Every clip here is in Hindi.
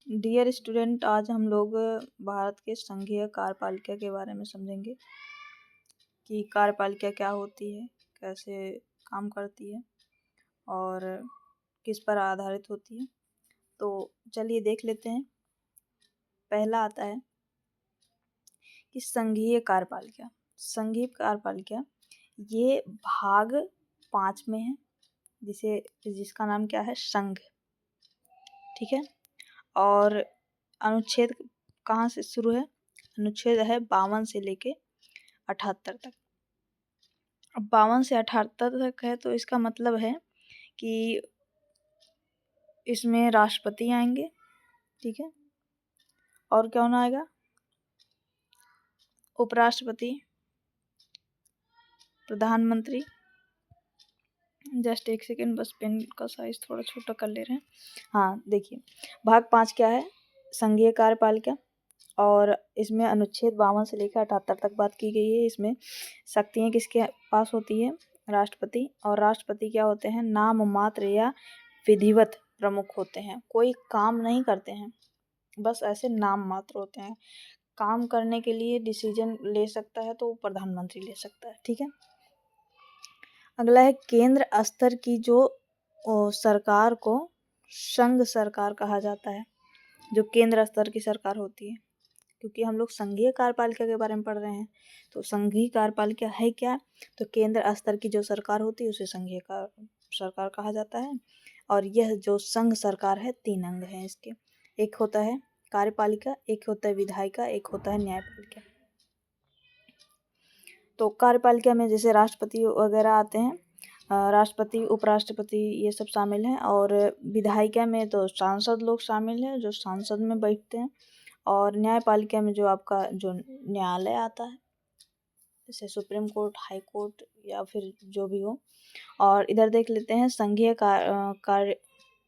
डियर स्टूडेंट, आज हम लोग भारत के संघीय कार्यपालिका के बारे में समझेंगे कि कार्यपालिका क्या होती है, कैसे काम करती है और किस पर आधारित होती है। तो चलिए देख लेते हैं। पहला आता है कि संघीय कार्यपालिका। संघीय कार्यपालिका ये भाग 5 में है, जिसका नाम क्या है, संघ। ठीक है। और अनुच्छेद कहाँ से शुरू है? अनुच्छेद है 52 से लेके 78 तक। अब 52 से 78 तक है तो इसका मतलब है कि इसमें राष्ट्रपति आएंगे। ठीक है। और कौन आएगा? उपराष्ट्रपति, प्रधानमंत्री। जस्ट एक सेकेंड, बस पेन का साइज थोड़ा छोटा कर ले रहे हैं। हाँ देखिए, भाग 5 क्या है? संघीय कार्यपालिका। और इसमें अनुच्छेद 52 से लेकर 78 तक बात की गई है। इसमें शक्तियाँ किसके पास होती है? राष्ट्रपति। और राष्ट्रपति क्या होते हैं? नाम मात्र या विधिवत प्रमुख होते हैं। कोई काम नहीं करते हैं, बस ऐसे नाम मात्र होते हैं। काम करने के लिए डिसीजन ले सकता है तो प्रधानमंत्री ले सकता है। ठीक है। अगला है केंद्र स्तर की जो सरकार को संघ सरकार कहा जाता है। जो केंद्र स्तर की सरकार होती है, क्योंकि हम लोग संघीय कार्यपालिका के बारे में पढ़ रहे हैं, तो संघीय कार्यपालिका है क्या? तो केंद्र स्तर की जो सरकार होती है उसे संघीय सरकार कहा जाता है। और यह जो संघ सरकार है, 3 अंग हैं इसके। एक होता है कार्यपालिका, एक होता है विधायिका, एक होता है न्यायपालिका। तो कार्यपालिका में जैसे राष्ट्रपति वगैरह आते हैं, राष्ट्रपति, उपराष्ट्रपति, ये सब शामिल हैं। और विधायिका में तो सांसद लोग शामिल हैं, जो संसद में बैठते हैं। और न्यायपालिका में जो आपका जो न्यायालय आता है, जैसे सुप्रीम कोर्ट, हाई कोर्ट या फिर जो भी हो। और इधर देख लेते हैं संघीय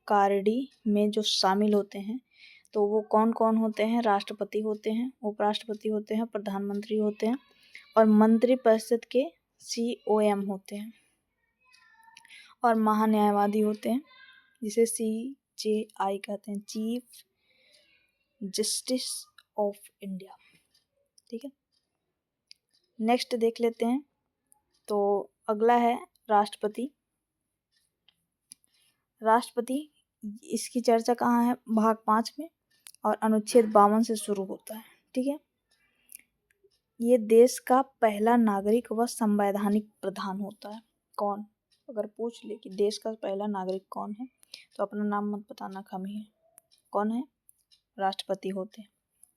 कार्यडी में जो शामिल होते हैं, तो वो कौन कौन होते हैं? राष्ट्रपति होते हैं, उपराष्ट्रपति होते हैं, प्रधानमंत्री होते हैं और मंत्रिपरिषद के COM होते हैं और महान्यायवादी होते हैं, जिसे CJI कहते हैं, चीफ जस्टिस ऑफ इंडिया। ठीक है। नेक्स्ट देख लेते हैं। तो अगला है राष्ट्रपति। राष्ट्रपति, इसकी चर्चा कहाँ है? भाग 5 में, और अनुच्छेद 52 से शुरू होता है। ठीक है। ये देश का पहला नागरिक व संवैधानिक प्रधान होता है। कौन? अगर पूछ ले कि देश का पहला नागरिक कौन है, तो अपना नाम मत बताना, कम ही है। कौन है? राष्ट्रपति होते हैं।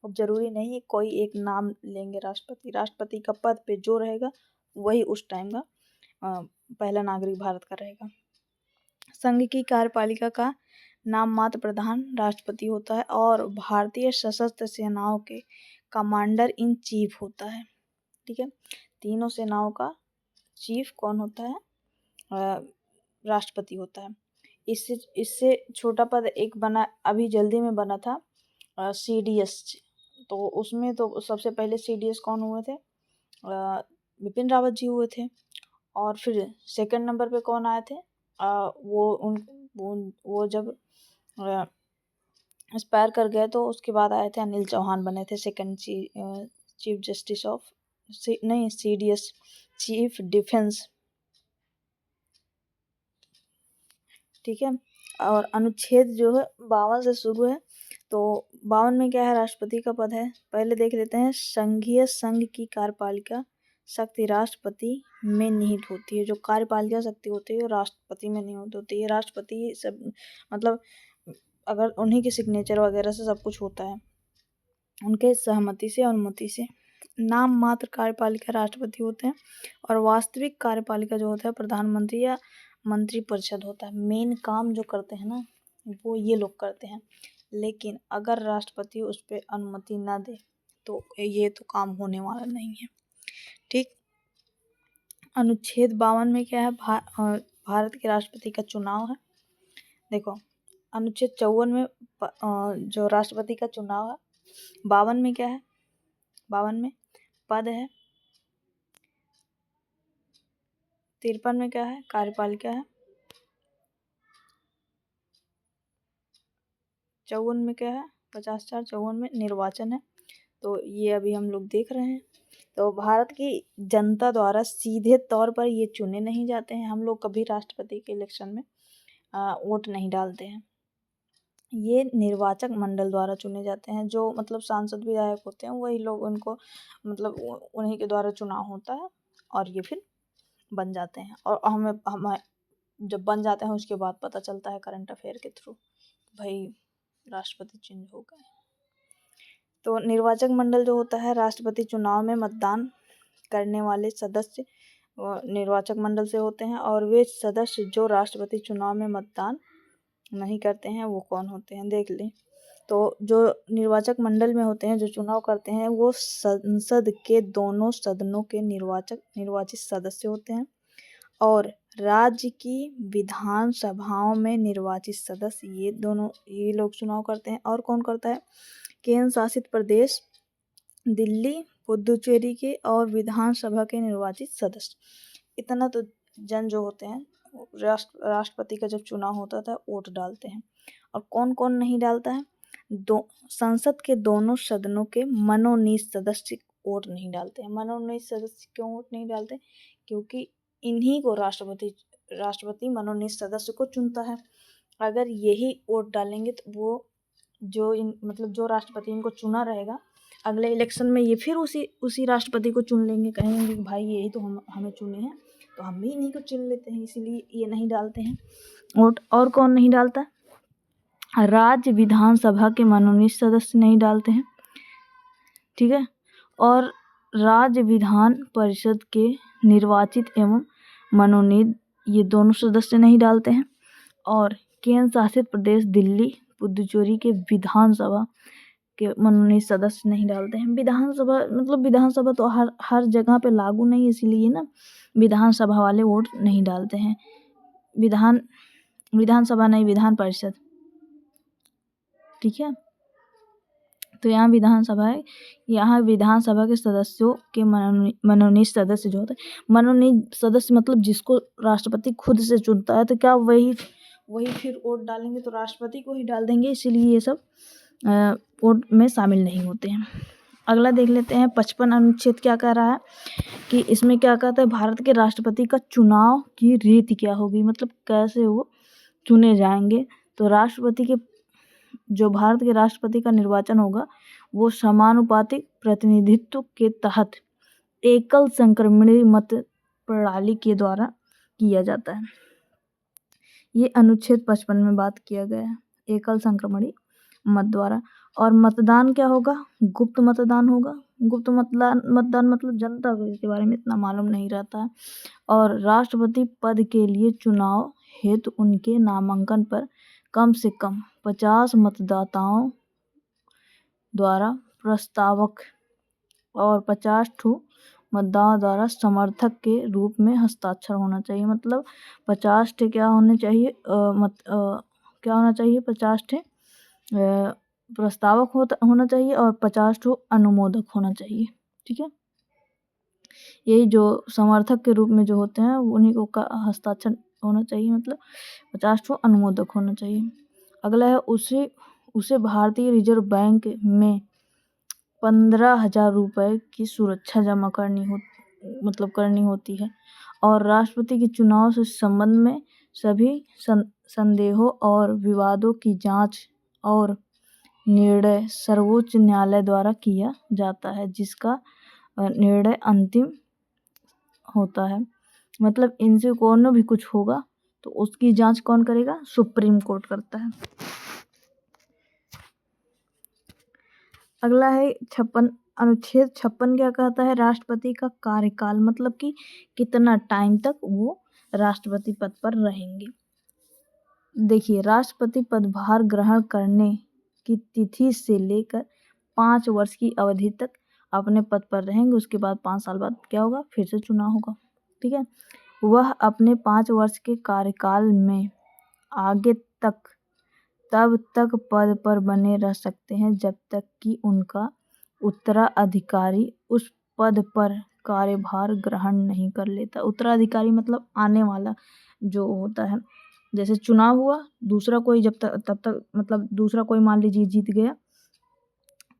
अब जरूरी नहीं है कोई एक नाम लेंगे राष्ट्रपति। राष्ट्रपति का पद पे जो रहेगा वही उस टाइम का पहला नागरिक भारत का रहेगा। संघ की कार्यपालिका का नाम मात्र प्रधान राष्ट्रपति होता है और भारतीय सशस्त्र सेनाओं के कमांडर इन चीफ होता है। ठीक है। तीनों सेनाओं का चीफ कौन होता है? राष्ट्रपति होता है। इससे छोटा पद एक बना, अभी जल्दी में बना था, CDS। तो उसमें तो सबसे पहले CDS कौन हुए थे? बिपिन रावत जी हुए थे। और फिर सेकंड नंबर पे कौन आए थे? वो जब एक्सपायर कर गए तो उसके बाद आए थे अनिल चौहान, बने थे second chief justice of CDS, chief defence. ठीक है। और अनुच्छेद जो है 52 से शुरू है। तो 52 में क्या है? राष्ट्रपति का पद है। पहले देख लेते हैं। संघीय संघ की कार्यपालिका शक्ति राष्ट्रपति में निहित होती है। जो कार्यपालिका शक्ति होती है वो राष्ट्रपति में निहित होती है। राष्ट्रपति सब मतलब अगर उन्हीं के सिग्नेचर वगैरह से सब कुछ होता है, उनके सहमति से, अनुमति से। नाम मात्र कार्यपालिका राष्ट्रपति होते हैं और वास्तविक कार्यपालिका जो होता है प्रधानमंत्री या मंत्रिपरिषद होता है। मेन काम जो करते हैं ना, वो ये लोग करते हैं। लेकिन अगर राष्ट्रपति उस पर अनुमति ना दे तो ये तो काम होने वाला नहीं है। ठीक। अनुच्छेद 52 में क्या है? भारत के राष्ट्रपति का चुनाव है। देखो, अनुच्छेद 54 में जो राष्ट्रपति का चुनाव है। 52 में क्या है? 52 में पद है। 53 में क्या है? कार्यपालिका है। 54 में क्या है? 50-4 में निर्वाचन है, तो ये अभी हम लोग देख रहे हैं। तो भारत की जनता द्वारा सीधे तौर पर ये चुने नहीं जाते हैं। हम लोग कभी राष्ट्रपति के इलेक्शन में वोट नहीं डालते हैं। ये निर्वाचक मंडल द्वारा चुने जाते हैं। जो मतलब सांसद विधायक होते हैं वही लोग उनको मतलब उन्हीं के द्वारा चुनाव होता है और ये फिर बन जाते हैं। और हम जब बन जाते हैं उसके बाद पता चलता है करंट अफेयर के थ्रू, भाई राष्ट्रपति चेंज हो गए। तो निर्वाचक मंडल जो होता है, राष्ट्रपति चुनाव में मतदान करने वाले सदस्य निर्वाचक मंडल से होते हैं। और वे सदस्य जो राष्ट्रपति चुनाव में मतदान नहीं करते हैं वो कौन होते हैं देख लें। तो जो निर्वाचक मंडल में होते हैं, जो चुनाव करते हैं, वो संसद के दोनों सदनों के निर्वाचित सदस्य होते हैं। और राज्य की विधानसभाओं में निर्वाचित सदस्य ये लोग चुनाव करते हैं। और कौन करता है? केंद्र शासित प्रदेश दिल्ली, पुदुचेरी के और विधानसभा के निर्वाचित सदस्य। इतना तो जन जो होते हैं राष्ट्रपति का जब चुनाव होता था वोट डालते हैं। और कौन कौन नहीं डालता है? संसद के दोनों सदनों के मनोनीत सदस्य वोट नहीं डालते हैं। मनोनीत सदस्य क्यों वोट नहीं डालते? क्योंकि इन्हीं को राष्ट्रपति मनोनीत सदस्य को चुनता है। अगर यही वोट डालेंगे तो वो जो राष्ट्रपति इनको चुना रहेगा, अगले इलेक्शन में ये फिर उसी राष्ट्रपति को चुन लेंगे। कहेंगे कि भाई यही तो हमें चुने हैं, तो हम भी इन्हीं को चुन लेते हैं, इसीलिए ये नहीं डालते हैं वोट। और कौन नहीं डालता? राज्य विधानसभा के मनोनीत सदस्य नहीं डालते हैं, ठीक है। और राज्य विधान परिषद के निर्वाचित एवं मनोनीत ये दोनों सदस्य नहीं डालते हैं। और केंद्र शासित प्रदेश दिल्ली, पुदुचेरी के विधानसभा के मनोनीत सदस्य नहीं डालते हैं। विधानसभा तो हर जगह पे लागू नहीं, इसीलिए ना विधानसभा वाले वोट नहीं डालते हैं। विधानसभा नहीं, विधान परिषद, ठीक है। तो यहाँ विधानसभा है, यहाँ विधानसभा के सदस्यों के मनोनीत सदस्य जो होते हैं, मनोनीत सदस्य मतलब जिसको राष्ट्रपति खुद से चुनता है, तो क्या वही फिर वोट डालेंगे तो राष्ट्रपति को ही डाल देंगे, इसीलिए ये सब वोट में शामिल नहीं होते हैं। अगला देख लेते हैं 55 अनुच्छेद क्या कह रहा है कि इसमें क्या कहता है, भारत के राष्ट्रपति का चुनाव की रीति क्या होगी, मतलब कैसे वो चुने जाएंगे। तो भारत के राष्ट्रपति का निर्वाचन होगा वो समानुपातिक प्रतिनिधित्व के तहत एकल संक्रमणी मत प्रणाली के द्वारा किया जाता है। ये अनुच्छेद 55 में बात किया गया है, एकल संक्रमणी मत द्वारा। और मतदान क्या होगा? गुप्त मतदान होगा। गुप्त मतदान मतलब जनता को इसके बारे में इतना मालूम नहीं रहता है। और राष्ट्रपति पद के लिए चुनाव हेतु उनके नामांकन पर कम से कम 50 मतदाताओं द्वारा प्रस्तावक और 50 मतदाताओं द्वारा समर्थक के रूप में हस्ताक्षर होना चाहिए। मतलब 50 क्या होने चाहिए? क्या होना चाहिए? 50 प्रस्तावक होना चाहिए और 50 अनुमोदक होना चाहिए, ठीक है। यही जो समर्थक के रूप में जो होते हैं उन्हीं को का हस्ताक्षर होना चाहिए, मतलब 50 अनुमोदक होना चाहिए। अगला है उसे भारतीय रिजर्व बैंक में 15,000 रुपये की सुरक्षा जमा करनी होती है। और राष्ट्रपति के चुनाव से संबंध में सभी संदेहों और विवादों की जांच और निर्णय सर्वोच्च न्यायालय द्वारा किया जाता है, जिसका निर्णय अंतिम होता है। मतलब इनसे कौन भी कुछ होगा तो उसकी जांच कौन करेगा? सुप्रीम कोर्ट करता है। अगला है 56 अनुच्छेद 56 क्या कहता है? राष्ट्रपति का कार्यकाल, मतलब कि कितना टाइम तक वो राष्ट्रपति पद पर रहेंगे। देखिए, राष्ट्रपति पदभार ग्रहण करने की तिथि से लेकर 5 वर्ष की अवधि तक अपने पद पर रहेंगे। उसके बाद 5 साल बाद क्या होगा? फिर से चुनाव होगा, ठीक है। वह अपने 5 वर्ष के कार्यकाल में आगे तब तक पद पर बने रह सकते हैं जब तक कि उनका उत्तराधिकारी उस पद पर कार्यभार ग्रहण नहीं कर लेता। उत्तराधिकारी मतलब आने वाला जो होता है। जैसे चुनाव हुआ, दूसरा कोई तब तक मतलब दूसरा कोई मान लीजिए जीत गया,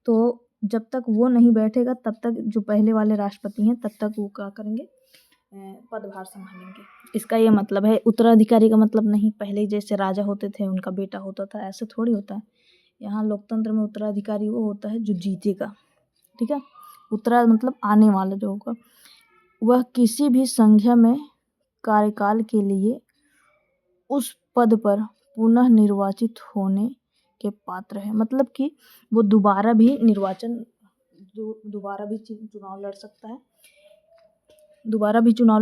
तो जब तक वो नहीं बैठेगा तब तक जो पहले वाले राष्ट्रपति हैं तब तक वो क्या करेंगे, पदभार संभालेंगे। इसका ये मतलब है, उत्तराधिकारी का मतलब नहीं पहले जैसे राजा होते थे उनका बेटा होता था, ऐसे थोड़ी होता है। यहाँ लोकतंत्र में उत्तराधिकारी वो होता है जो जीतेगा, ठीक है। उत्तरा मतलब आने वाला जो होगा, वह किसी भी संख्या में कार्यकाल के लिए उस पद पर पुनः निर्वाचित होने के पात्र है। मतलब कि वो दोबारा भी चुनाव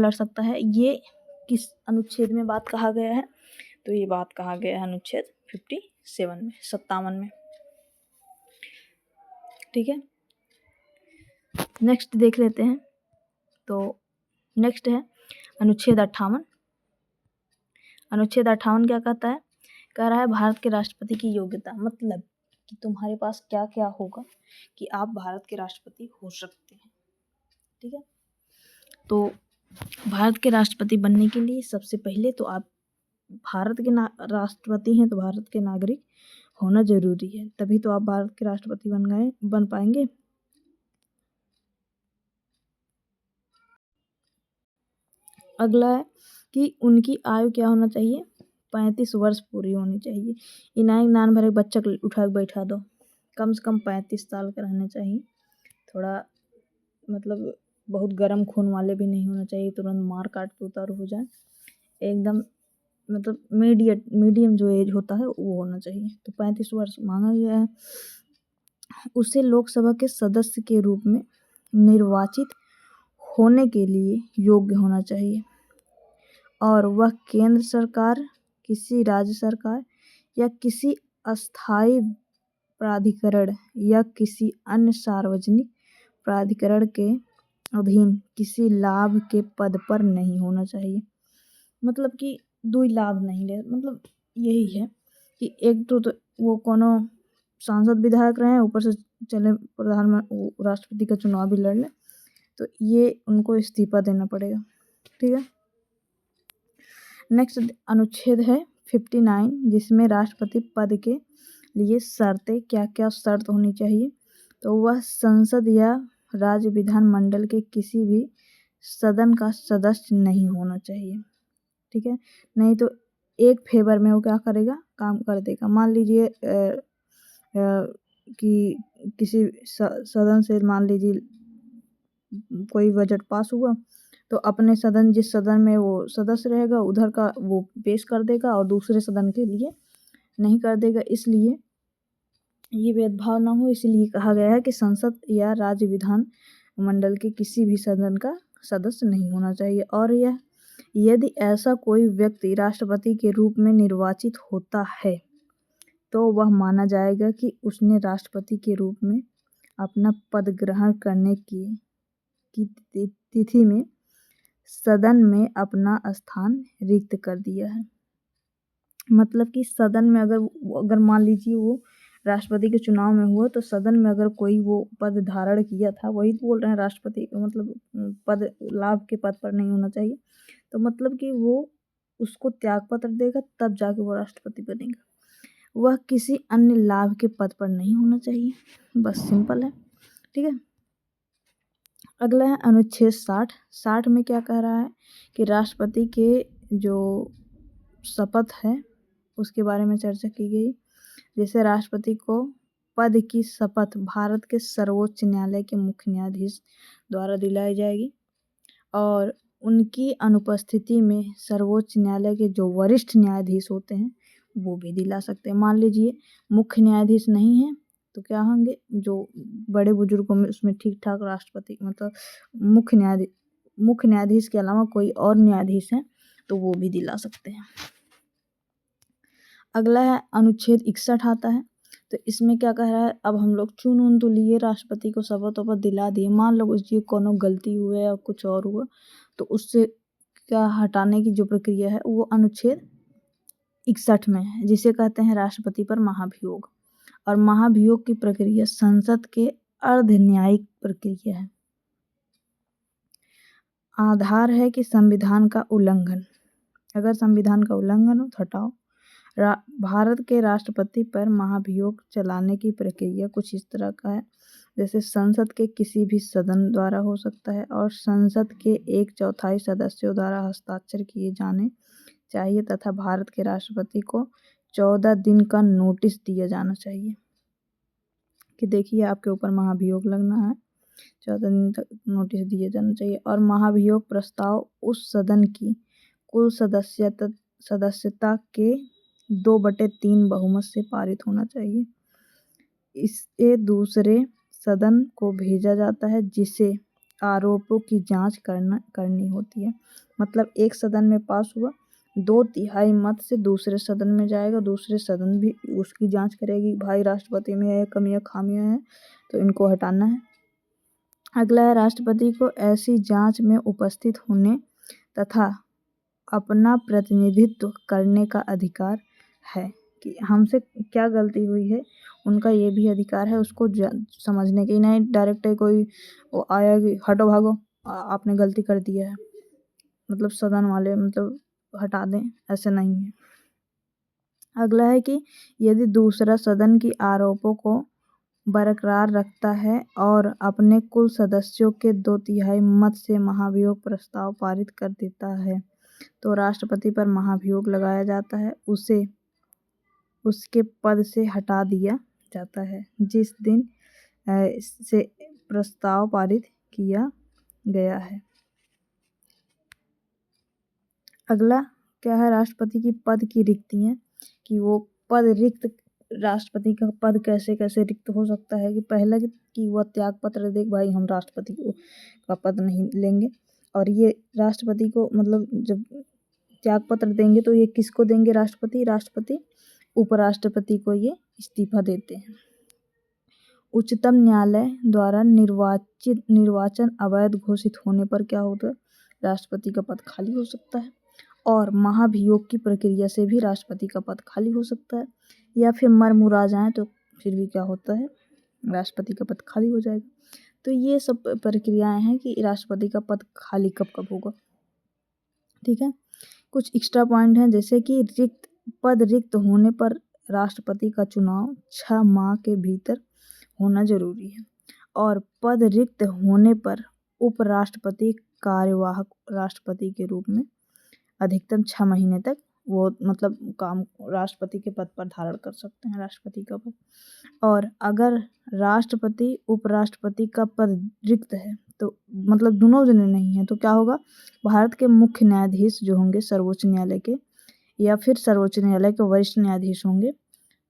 लड़ सकता है। ये किस अनुच्छेद में बात कहा गया है, तो ये बात कहा गया है अनुच्छेद 57 में। ठीक है, नेक्स्ट देख लेते हैं। तो नेक्स्ट है अनुच्छेद 58। अनुच्छेद 58 क्या कहता है, कह रहा है भारत के राष्ट्रपति की योग्यता, मतलब कि तुम्हारे पास क्या क्या होगा कि आप भारत के राष्ट्रपति हो सकते हैं। ठीक है, तो भारत के राष्ट्रपति बनने के लिए सबसे पहले तो आप भारत के राष्ट्रपति हैं, तो भारत के नागरिक होना जरूरी है, तभी तो आप भारत के राष्ट्रपति बन पाएंगे। अगला है कि उनकी आयु क्या होना चाहिए, 35 वर्ष पूरी होनी चाहिए। इनायक नान भरे बच्चा उठा के बैठा दो, कम से कम 35 साल का रहना चाहिए। थोड़ा मतलब बहुत गर्म खून वाले भी नहीं होना चाहिए, तुरंत मार काट के उतारू हो जाए, एकदम मतलब मीडियम जो एज होता है वो होना चाहिए। तो 35 वर्ष मांगा गया है। उसे लोकसभा के सदस्य के रूप में निर्वाचित होने के लिए योग्य होना चाहिए और वह केंद्र सरकार, किसी राज्य सरकार या किसी अस्थायी प्राधिकरण या किसी अन्य सार्वजनिक प्राधिकरण के अधीन किसी लाभ के पद पर नहीं होना चाहिए। मतलब कि दो लाभ नहीं ले, मतलब यही है कि एक तो वो कोनो सांसद विधायक रहे, ऊपर से चले प्रधानमंत्री राष्ट्रपति का चुनाव भी लड़ लें, तो ये उनको इस्तीफा देना पड़ेगा। ठीक है, नेक्स्ट अनुच्छेद है 59, जिसमें राष्ट्रपति पद के लिए शर्तें, क्या क्या शर्त होनी चाहिए, तो वह संसद या राज्य विधानमंडल के किसी भी सदन का सदस्य नहीं होना चाहिए। ठीक है, नहीं तो एक फेवर में वो क्या करेगा, काम कर देगा। मान लीजिए कि किसी सदन से मान लीजिए कोई बजट पास हुआ, तो अपने सदन, जिस सदन में वो सदस्य रहेगा उधर का वो पेश कर देगा और दूसरे सदन के लिए नहीं कर देगा। इसलिए ये भेदभाव ना हो, इसलिए कहा गया है कि संसद या राज्य विधान मंडल के किसी भी सदन का सदस्य नहीं होना चाहिए। और यदि ऐसा कोई व्यक्ति राष्ट्रपति के रूप में निर्वाचित होता है तो वह माना जाएगा कि उसने राष्ट्रपति के रूप में अपना पद ग्रहण करने की तिथि में सदन में अपना स्थान रिक्त कर दिया है। मतलब कि सदन में अगर मान लीजिए वो राष्ट्रपति के चुनाव में हुआ, तो सदन में अगर कोई वो पद धारण किया था, वही तो बोल रहे हैं राष्ट्रपति मतलब पद लाभ के पद पर नहीं होना चाहिए, तो मतलब कि वो उसको त्याग पत्र देगा तब जाके वो राष्ट्रपति बनेगा। वह किसी अन्य लाभ के पद पर नहीं होना चाहिए, बस सिंपल है। ठीक है, अगला है अनुच्छेद 60 में क्या कह रहा है कि राष्ट्रपति के जो शपथ है उसके बारे में चर्चा की गई। जैसे राष्ट्रपति को पद की शपथ भारत के सर्वोच्च न्यायालय के मुख्य न्यायाधीश द्वारा दिलाई जाएगी और उनकी अनुपस्थिति में सर्वोच्च न्यायालय के जो वरिष्ठ न्यायाधीश होते हैं वो भी दिला सकते हैं। मान लीजिए मुख्य न्यायाधीश नहीं है तो क्या होंगे, जो बड़े बुजुर्गों में उसमें ठीक ठाक राष्ट्रपति मतलब मुख्य न्यायाधीश के अलावा कोई और न्यायाधीश है तो वो भी दिला सकते हैं। अगला है अनुच्छेद 61 आता है। तो इसमें क्या कह रहा है, अब हम लोग चुन तो लिए, राष्ट्रपति को शपथ दिला दिए, मान लो उसकी कोनो गलती हुआ या कुछ और हुआ तो उससे क्या हटाने की जो प्रक्रिया है वो अनुच्छेद 61 में है, जिसे कहते हैं राष्ट्रपति पर महाभियोग। और महाभियोग की प्रक्रिया संसद के अर्ध न्यायिक प्रक्रिया है। आधार है कि संविधान का उल्लंघन, अगर संविधान का उल्लंघन हो तो हटाओ, भारत के राष्ट्रपति पर महाभियोग चलाने की प्रक्रिया कुछ इस तरह का है, जैसे संसद के किसी भी सदन द्वारा हो सकता है और संसद के 1/4 सदस्यों द्वारा हस्ताक्षर किए जाने चाहिए तथा भारत के राष्ट्रपति को 14 दिन का नोटिस दिया जाना चाहिए कि देखिए आपके ऊपर महाभियोग लगना है, 14 दिन तक नोटिस दिया जाना चाहिए। और महाभियोग प्रस्ताव उस सदन की कुल सदस्यता के 2/3 बहुमत से पारित होना चाहिए। इसे दूसरे सदन को भेजा जाता है जिसे आरोपों की जांच करनी होती है। मतलब एक सदन में पास हुआ, 2/3 मत से दूसरे सदन में जाएगा, दूसरे सदन भी उसकी जांच करेगी, भाई राष्ट्रपति में है कमियां खामियां हैं तो इनको हटाना है। अगला है, राष्ट्रपति को ऐसी जांच में उपस्थित होने तथा अपना प्रतिनिधित्व करने का अधिकार है कि हमसे क्या गलती हुई है, उनका ये भी अधिकार है उसको समझने के। नहीं डायरेक्ट कोई वो आया कि हटो भागो आपने गलती कर दिया है, मतलब सदन वाले मतलब हटा दें, ऐसे नहीं है। अगला है कि यदि दूसरा सदन की आरोपों को बरकरार रखता है और अपने कुल सदस्यों के 2/3 मत से महाभियोग प्रस्ताव पारित कर देता है तो राष्ट्रपति पर महाभियोग लगाया जाता है, उसे उसके पद से हटा दिया जाता है जिस दिन से प्रस्ताव पारित किया गया है। अगला क्या है, राष्ट्रपति की पद की रिक्तियां, कि वो पद रिक्त, राष्ट्रपति का पद कैसे कैसे रिक्त हो सकता है। कि पहला कि वह त्याग पत्र दे, भाई हम राष्ट्रपति का पद नहीं लेंगे, और ये राष्ट्रपति को मतलब जब त्याग पत्र देंगे तो ये किसको देंगे, राष्ट्रपति उपराष्ट्रपति को ये इस्तीफा देते हैं। उच्चतम न्यायालय द्वारा निर्वाचन अवैध घोषित होने पर क्या होता है, राष्ट्रपति का पद खाली हो सकता है। और महाभियोग की प्रक्रिया से भी राष्ट्रपति का पद खाली हो सकता है, या फिर मर मुरा जाए तो फिर भी क्या होता है, राष्ट्रपति का पद खाली हो जाएगा। तो ये सब प्रक्रियाएं हैं कि राष्ट्रपति का पद खाली कब कब होगा। ठीक है, कुछ एक्स्ट्रा पॉइंट हैं, जैसे कि पद रिक्त होने पर राष्ट्रपति का चुनाव 6 माह के भीतर होना जरूरी है, और पद रिक्त होने पर उपराष्ट्रपति कार्यवाहक राष्ट्रपति के रूप में अधिकतम 6 महीने तक वो मतलब काम राष्ट्रपति के पद पर धारण कर सकते हैं, राष्ट्रपति का पद। और अगर राष्ट्रपति उपराष्ट्रपति का पद रिक्त है तो मतलब दोनों जने नहीं है तो क्या होगा, भारत के मुख्य न्यायाधीश जो होंगे सर्वोच्च न्यायालय के, या फिर सर्वोच्च न्यायालय के वरिष्ठ न्यायाधीश होंगे,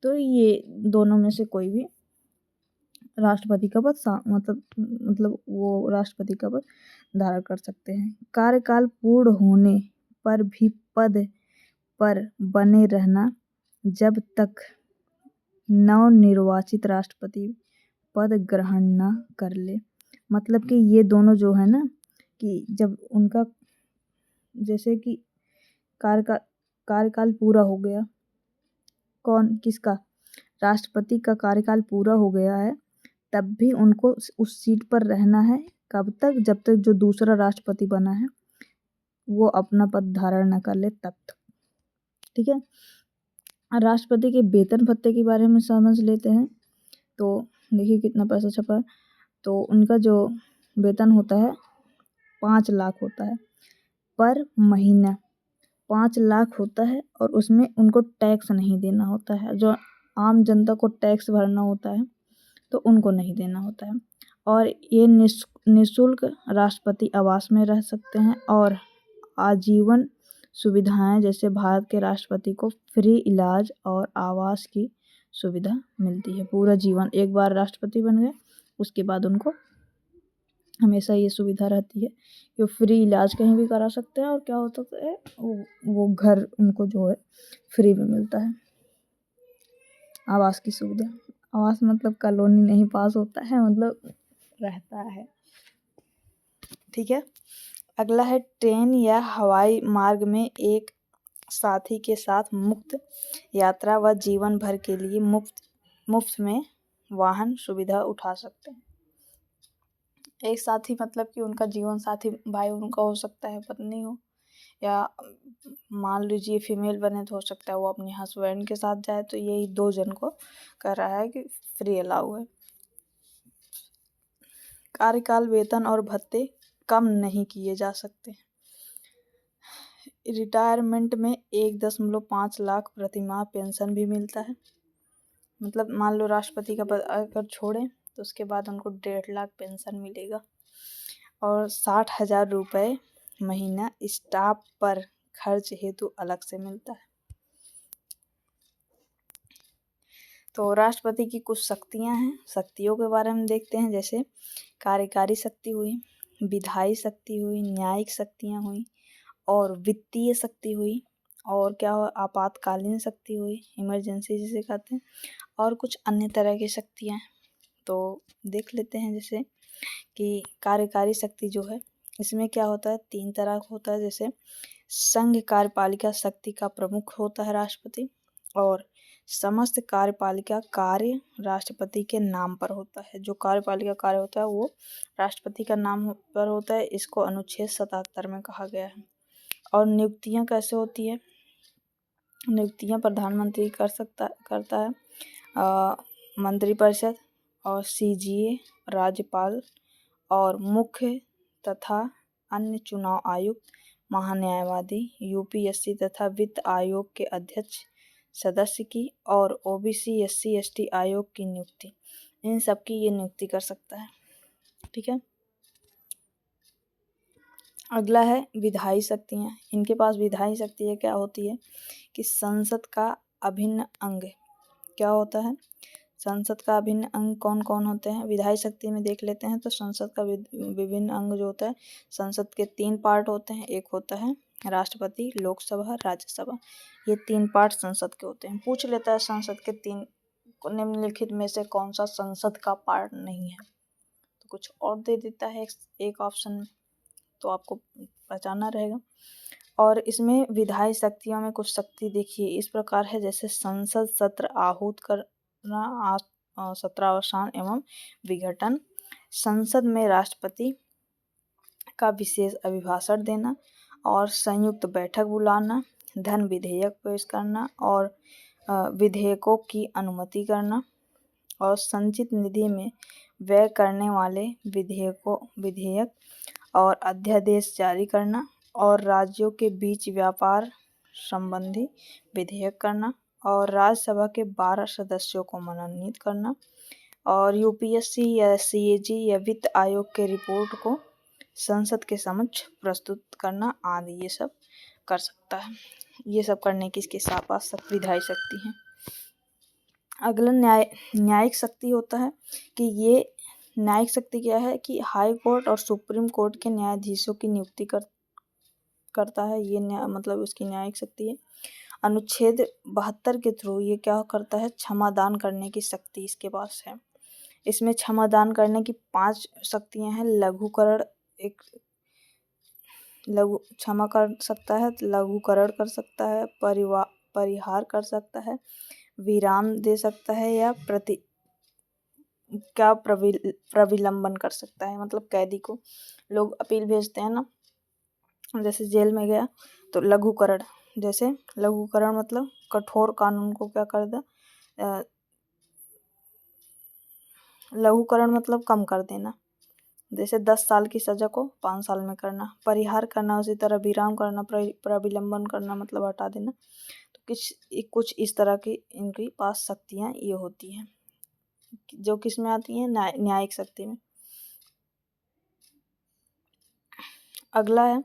तो ये दोनों में से कोई भी राष्ट्रपति का पद मतलब वो राष्ट्रपति का पद धारण कर सकते हैं। कार्यकाल पूर्ण होने पर भी पद पर बने रहना जब तक नवनिर्वाचित राष्ट्रपति पद ग्रहण न कर ले। मतलब कि ये दोनों जो है ना, कि जब उनका जैसे कि कार्यकाल पूरा हो गया, किसका, राष्ट्रपति का कार्यकाल पूरा हो गया है, तब भी उनको उस सीट पर रहना है। कब तक, जब तक जो दूसरा राष्ट्रपति बना है वो अपना पद धारण न कर ले तब तक। ठीक है, राष्ट्रपति के वेतन भत्ते के बारे में समझ लेते हैं। तो देखिए कितना पैसा छपा है, तो उनका जो वेतन होता है 5 लाख होता है पर महीना, 5 लाख होता है, और उसमें उनको टैक्स नहीं देना होता है। जो आम जनता को टैक्स भरना होता है तो उनको नहीं देना होता है। और ये निःशुल्क राष्ट्रपति आवास में रह सकते हैं, और आजीवन सुविधाएं, जैसे भारत के राष्ट्रपति को फ्री इलाज और आवास की सुविधा मिलती है पूरा जीवन। एक बार राष्ट्रपति बन गए उसके बाद उनको हमेशा ये सुविधा रहती है कि फ्री इलाज कहीं भी करा सकते हैं, और क्या होता है वो घर उनको जो है फ्री में मिलता है। आवास की सुविधा, आवास मतलब कॉलोनी नहीं पास होता है, मतलब रहता है। ठीक है, अगला है, ट्रेन या हवाई मार्ग में एक साथी के साथ मुफ्त यात्रा व जीवन भर के लिए मुफ्त में वाहन सुविधा उठा सकते हैं। एक साथी मतलब कि उनका जीवन साथी भाई उनका हो सकता है, पत्नी हो, या मान लीजिए फीमेल बने तो हो सकता है वो अपने हस्बैंड के साथ जाए, तो यही 2 जन को कह रहा है कि फ्री अलाउ है। कार्यकाल वेतन और भत्ते कम नहीं किए जा सकते। रिटायरमेंट में 1.5 लाख प्रतिमाह पेंशन भी मिलता है। मतलब मान लो राष्ट्रपति का पद अगर छोड़ें तो उसके बाद उनको 1.5 लाख पेंशन मिलेगा। और 60,000 रुपये महीना स्टाफ पर खर्च हेतु अलग से मिलता है। तो राष्ट्रपति की कुछ शक्तियां हैं, शक्तियों के बारे में देखते हैं। जैसे कार्यकारी शक्ति हुई, विधायी शक्ति हुई, न्यायिक शक्तियां हुई और वित्तीय शक्ति हुई, और क्या हुआ, आपातकालीन शक्ति हुई, इमरजेंसी जिसे कहते हैं, और कुछ अन्य तरह की शक्तियां हैं। तो देख लेते हैं। जैसे कि कार्यकारी शक्ति जो है इसमें क्या होता है, 3 तरह का होता है। जैसे संघ कार्यपालिका शक्ति का प्रमुख होता है राष्ट्रपति, और समस्त कार्यपालिका कार्य राष्ट्रपति के नाम पर होता है। जो कार्यपालिका कार्य होता है वो राष्ट्रपति का नाम पर होता है। इसको अनुच्छेद 77 में कहा गया है। और नियुक्तियां कैसे होती है, नियुक्तियां प्रधानमंत्री करता है, मंत्रिपरिषद और सीजीए, राज्यपाल और मुख्य तथा अन्य चुनाव आयुक्त, महान्यायवादी, यूपीएससी तथा वित्त आयोग के अध्यक्ष सदस्य की, और ओबीसी एससी एसटी आयोग की नियुक्ति, इन सब की ये नियुक्ति कर सकता है। ठीक है। अगला है विधायी शक्तियाँ। इनके पास विधायी शक्ति क्या होती है कि संसद का अभिन्न अंग क्या होता है, संसद का अभिन्न अंग कौन कौन होते हैं। विधायी शक्ति में देख लेते हैं तो संसद का विभिन्न अंग जो होता है, संसद के 3 पार्ट होते हैं। एक होता है राष्ट्रपति, लोकसभा, राज्यसभा, ये 3 पार्ट संसद के होते हैं। पूछ लेता है संसद के 3 निम्नलिखित में से कौन सा संसद का पार्ट नहीं है, तो कुछ और दे देता है एक ऑप्शन में, तो आपको पहचानना रहेगा। और इसमें विधायी शक्तियों में कुछ शक्ति देखिए इस प्रकार है। जैसे संसद सत्र आहूत करना, सत्रावसान एवं विघटन, संसद में राष्ट्रपति का विशेष अभिभाषण देना और संयुक्त बैठक बुलाना, धन विधेयक पेश करना और विधेयकों की अनुमति करना, और संचित निधि में व्यय करने वाले विधेयक और अध्यादेश जारी करना, और राज्यों के बीच व्यापार संबंधी विधेयक करना, और राज्यसभा के 12 सदस्यों को मनोनीत करना, और यूपीएससी या सीएजी या वित्त आयोग के रिपोर्ट को संसद के समक्ष प्रस्तुत करना आदि ये सब कर सकता है। ये सब करने की इसके पास विधायी शक्ति है। अगला न्यायिक शक्ति होता है कि ये न्यायिक शक्ति क्या है कि हाई कोर्ट और सुप्रीम कोर्ट के न्यायाधीशों की नियुक्ति करता है। ये मतलब उसकी न्यायिक शक्ति है। अनुच्छेद 72 के थ्रू ये क्या करता है, क्षमादान करने की शक्ति इसके पास है। इसमें क्षमादान करने की 5 शक्तियां हैं। लघुकरण क्षमा कर सकता है, लघुकरण कर सकता है, परिहार कर सकता है, विराम दे सकता है, या प्रविलंबन कर सकता है। मतलब कैदी को लोग अपील भेजते हैं ना, जैसे जेल में गया तो लघुकरण, जैसे लघुकरण मतलब कठोर कानून को क्या कर दे, लघुकरण मतलब कम कर देना। जैसे 10 साल की सजा को 5 साल में करना, परिहार करना उसी तरह विराम करना, प्रविलंबन करना मतलब हटा देना। तो कुछ इस तरह की इनकी पास शक्तियाँ ये होती हैं, जो किस में आती हैं, न्यायिक शक्ति में। अगला है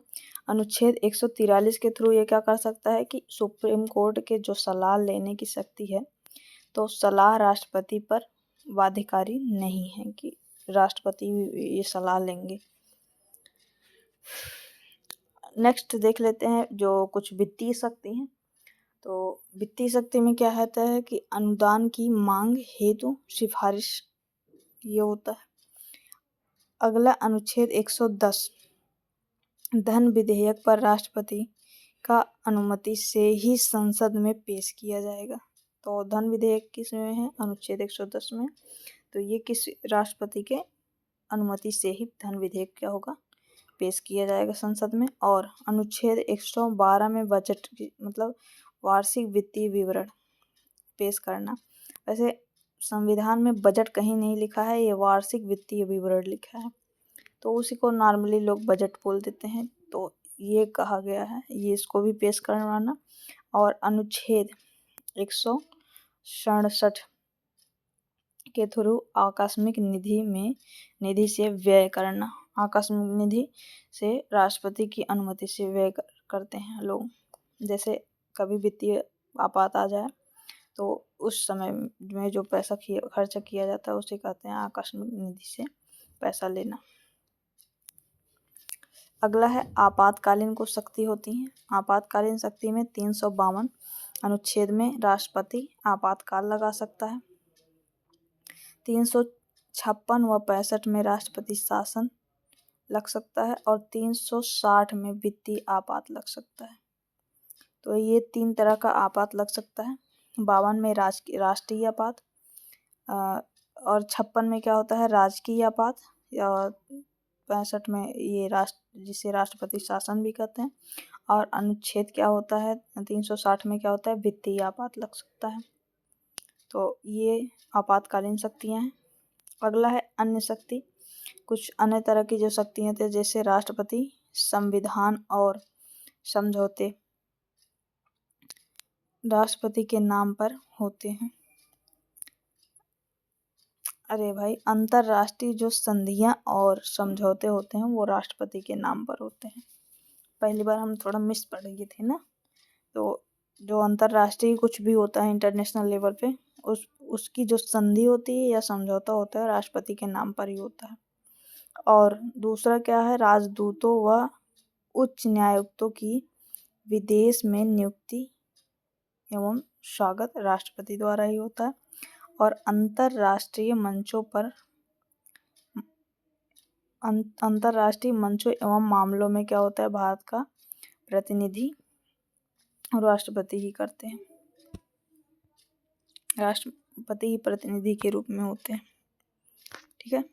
अनुच्छेद 143 के थ्रू ये क्या कर सकता है कि सुप्रीम कोर्ट के जो सलाह लेने की शक्ति है, तो सलाह राष्ट्रपति पर बाध्यकारी नहीं है कि राष्ट्रपति ये सलाह लेंगे। नेक्स्ट देख लेते हैं जो कुछ वित्तीय शक्ति हैं। तो वित्तीय शक्ति में क्या होता है कि अनुदान की मांग हेतु सिफारिश ये होता है। अगला अनुच्छेद 110 धन विधेयक पर राष्ट्रपति का अनुमति से ही संसद में पेश किया जाएगा। तो धन विधेयक किस में है, अनुच्छेद 110 में। तो ये किस राष्ट्रपति के अनुमति से ही धन विधेयक क्या होगा, पेश किया जाएगा संसद में। और अनुच्छेद 112 में बजट की मतलब वार्षिक वित्तीय विवरण पेश करना। वैसे संविधान में बजट कहीं नहीं लिखा है, ये वार्षिक वित्तीय विवरण लिखा है, तो उसी को नॉर्मली लोग बजट बोल देते हैं। तो ये कहा गया है, ये इसको भी पेश करवाना। और अनुच्छेद 167 के थ्रू आकस्मिक निधि से व्यय करना। आकस्मिक निधि से राष्ट्रपति की अनुमति से व्यय करते हैं लोग। जैसे कभी वित्तीय आपात आ जाए तो उस समय में जो पैसा खर्च किया जाता है उसे कहते हैं आकस्मिक निधि से पैसा लेना। अगला है आपातकालीन कुछ शक्ति होती हैं। आपातकालीन शक्ति में 352 अनुच्छेद में राष्ट्रपति आपातकाल लगा सकता है। 356 व 65 में राष्ट्रपति शासन लग सकता है और 360 में वित्तीय आपात लग सकता है। तो ये 3 तरह का आपात लग सकता है। 52 में राष्ट्रीय आपात और 56 में क्या होता है राजकीय आपात, और 65 में ये जिसे राष्ट्रपति शासन भी कहते हैं। और अनुच्छेद क्या होता है 360 में क्या होता है वित्तीय आपात लग सकता है। तो ये आपातकालीन शक्तियाँ हैं। अगला है अन्य शक्ति। कुछ अन्य तरह की जो शक्तियाँ थे जैसे राष्ट्रपति संविधान और समझौते राष्ट्रपति के नाम पर होते हैं। अरे भाई, अंतरराष्ट्रीय जो संधियाँ और समझौते होते हैं वो राष्ट्रपति के नाम पर होते हैं। पहली बार हम थोड़ा मिस पढ़ गए थे ना। तो जो अंतरराष्ट्रीय कुछ भी होता है इंटरनेशनल लेवल पे उसकी जो संधि होती है या समझौता होता है राष्ट्रपति के नाम पर ही होता है। और दूसरा क्या है राजदूतों व उच्च न्यायायुक्तों की विदेश में नियुक्ति एवं स्वागत राष्ट्रपति द्वारा ही होता है। और अंतरराष्ट्रीय मंचों एवं मामलों में क्या होता है भारत का प्रतिनिधि राष्ट्रपति ही करते हैं। राष्ट्रपति ही प्रतिनिधि के रूप में होते हैं। ठीक है,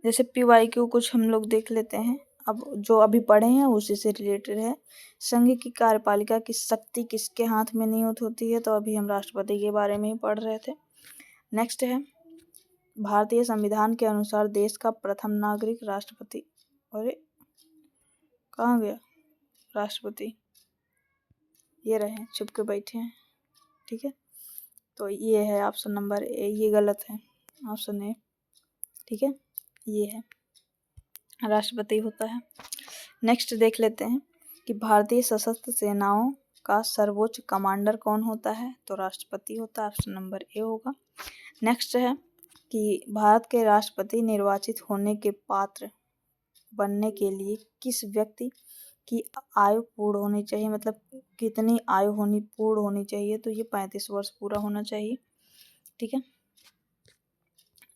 जैसे PYQ कुछ हम लोग देख लेते हैं। अब जो अभी पढ़े हैं उसी से रिलेटेड है। संघ की कार्यपालिका की शक्ति किसके हाथ में निहित होती है, तो अभी हम राष्ट्रपति के बारे में ही पढ़ रहे थे। नेक्स्ट है भारतीय संविधान के अनुसार देश का प्रथम नागरिक राष्ट्रपति। अरे कहाँ गया राष्ट्रपति, ये रहे छुप के बैठे हैं। ठीक है, तो ये है ऑप्शन नंबर ए, ये गलत है, ऑप्शन ए। ठीक है, ये है राष्ट्रपति होता है। नेक्स्ट देख लेते हैं कि भारतीय सशस्त्र सेनाओं का सर्वोच्च कमांडर कौन होता है, तो राष्ट्रपति होता है, ऑप्शन नंबर ए होगा। नेक्स्ट है कि भारत के राष्ट्रपति निर्वाचित होने के पात्र बनने के लिए किस व्यक्ति की आयु पूर्ण होनी चाहिए, मतलब कितनी आयु पूर्ण होनी चाहिए, तो ये 35 वर्ष पूरा होना चाहिए। ठीक है,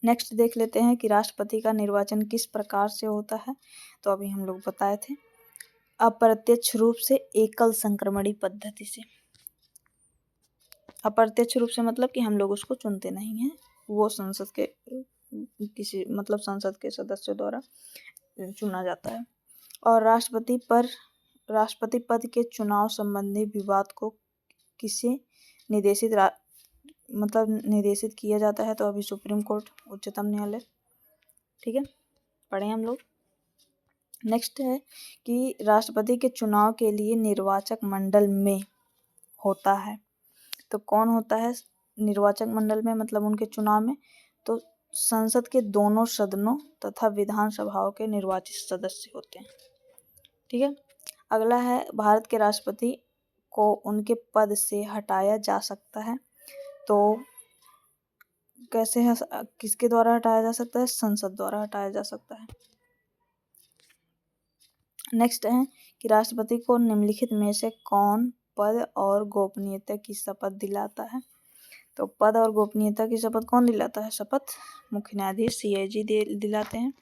नेक्स्ट देख लेते हैं कि राष्ट्रपति का निर्वाचन किस प्रकार से होता है, तो अभी हम लोग बताए थे अप्रत्यक्ष रूप से एकल संक्रमणी पद्धति से। अप्रत्यक्ष रूप से मतलब कि हम लोग उसको चुनते नहीं हैं, वो संसद के किसी मतलब संसद के सदस्यों द्वारा चुना जाता है। और राष्ट्रपति पद के चुनाव संबंधी विवाद को किसे निर्देशित किया जाता है, तो अभी सुप्रीम कोर्ट उच्चतम न्यायालय। ठीक है, पढ़े हम लोग। नेक्स्ट है कि राष्ट्रपति के चुनाव के लिए निर्वाचक मंडल में होता है, तो कौन होता है निर्वाचक मंडल में, मतलब उनके चुनाव में, तो संसद के दोनों सदनों तथा विधानसभाओं के निर्वाचित सदस्य होते हैं। ठीक है, अगला है भारत के राष्ट्रपति को उनके पद से हटाया जा सकता है, तो कैसे है, किसके द्वारा हटाया जा सकता है, संसद द्वारा हटाया जा सकता है। नेक्स्ट है कि राष्ट्रपति को निम्नलिखित में से कौन पद और गोपनीयता की शपथ दिलाता है, तो पद और गोपनीयता की शपथ कौन दिलाता है, शपथ मुख्य न्यायाधीश CAG दिलाते हैं।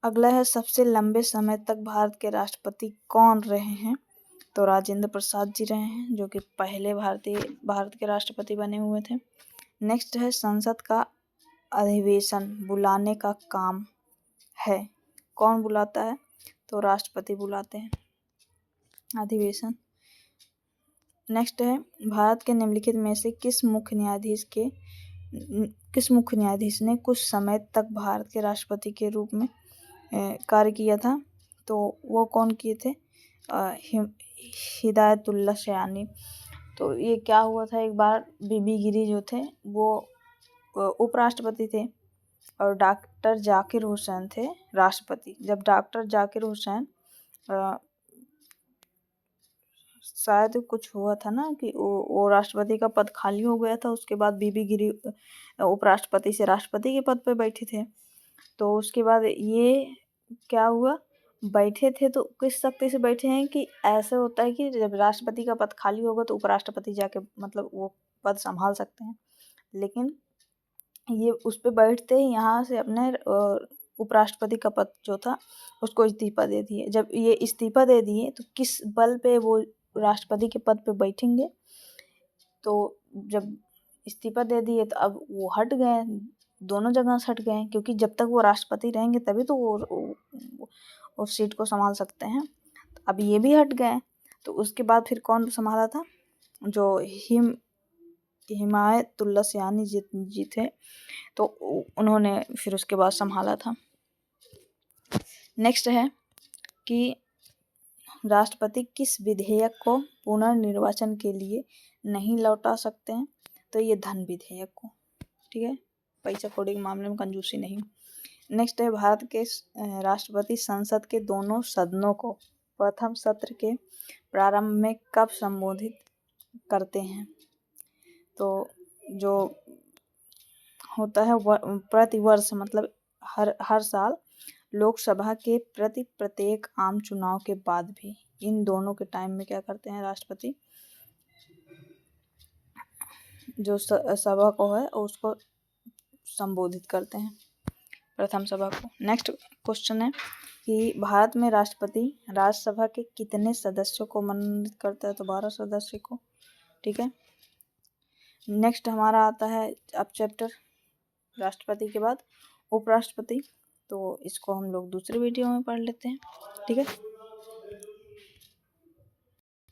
अगला है सबसे लंबे समय तक भारत के राष्ट्रपति कौन रहे हैं, तो राजेंद्र प्रसाद जी रहे हैं, जो कि पहले भारत के राष्ट्रपति बने हुए थे। नेक्स्ट है संसद का अधिवेशन बुलाने का काम है, कौन बुलाता है, तो राष्ट्रपति बुलाते हैं अधिवेशन। नेक्स्ट है, भारत के निम्नलिखित में से किस मुख्य न्यायाधीश ने कुछ समय तक भारत के राष्ट्रपति के रूप में कार्य किया था? तो वो कौन किए थे? हिदायतुल्लाह सयानी। तो ये क्या हुआ था, एक बार बीबी गिरी जो थे वो उपराष्ट्रपति थे और डॉक्टर जाकिर हुसैन थे राष्ट्रपति। जब डॉक्टर जाकिर हुसैन शायद कुछ हुआ था ना कि वो राष्ट्रपति का पद खाली हो गया था, उसके बाद बीबी गिरी उपराष्ट्रपति से राष्ट्रपति के पद पे बैठे थे। तो उसके बाद ये क्या हुआ, बैठे थे तो किस शक्ति से बैठे हैं कि ऐसे होता है कि जब राष्ट्रपति का पद खाली होगा तो उपराष्ट्रपति जाके मतलब वो पद संभाल सकते हैं, लेकिन ये उस पे बैठते ही यहाँ से अपने उपराष्ट्रपति का पद जो था उसको इस्तीफा दे दिए। जब ये इस्तीफा दे दिए तो किस बल पे वो राष्ट्रपति के पद पे बैठेंगे? तो जब इस्तीफा दे दिए तो अब वो हट गए, दोनों जगह से हट गए, क्योंकि जब तक वो राष्ट्रपति रहेंगे तभी तो वो उस सीट को संभाल सकते हैं। अब ये भी हट गए, तो उसके बाद फिर कौन संभाला था? जो हिमायतुल्लाह सयानी जी थे, तो उन्होंने फिर उसके बाद संभाला था। नेक्स्ट है कि राष्ट्रपति किस विधेयक को पुनर्निर्वाचन के लिए नहीं लौटा सकते हैं? तो ये धन विधेयक को, ठीक है, पैसा कौड़ी के मामले में कंजूसी नहीं। नेक्स्ट है, भारत के राष्ट्रपति संसद के दोनों सदनों को प्रथम सत्र के प्रारंभ में कब संबोधित करते हैं? तो जो होता है प्रतिवर्ष, मतलब हर साल लोकसभा के प्रत्येक आम चुनाव के बाद भी इन दोनों के टाइम में क्या करते हैं राष्ट्रपति, जो सभा को है उसको संबोधित करते हैं, प्रथम सभा को। नेक्स्ट क्वेश्चन है कि भारत में राष्ट्रपति राज्यसभा के कितने सदस्यों को मनोनीत करता है? तो 12 सदस्य को, ठीक है। नेक्स्ट हमारा आता है अब चैप्टर राष्ट्रपति के बाद उपराष्ट्रपति, तो इसको हम लोग दूसरे वीडियो में पढ़ लेते हैं, ठीक है।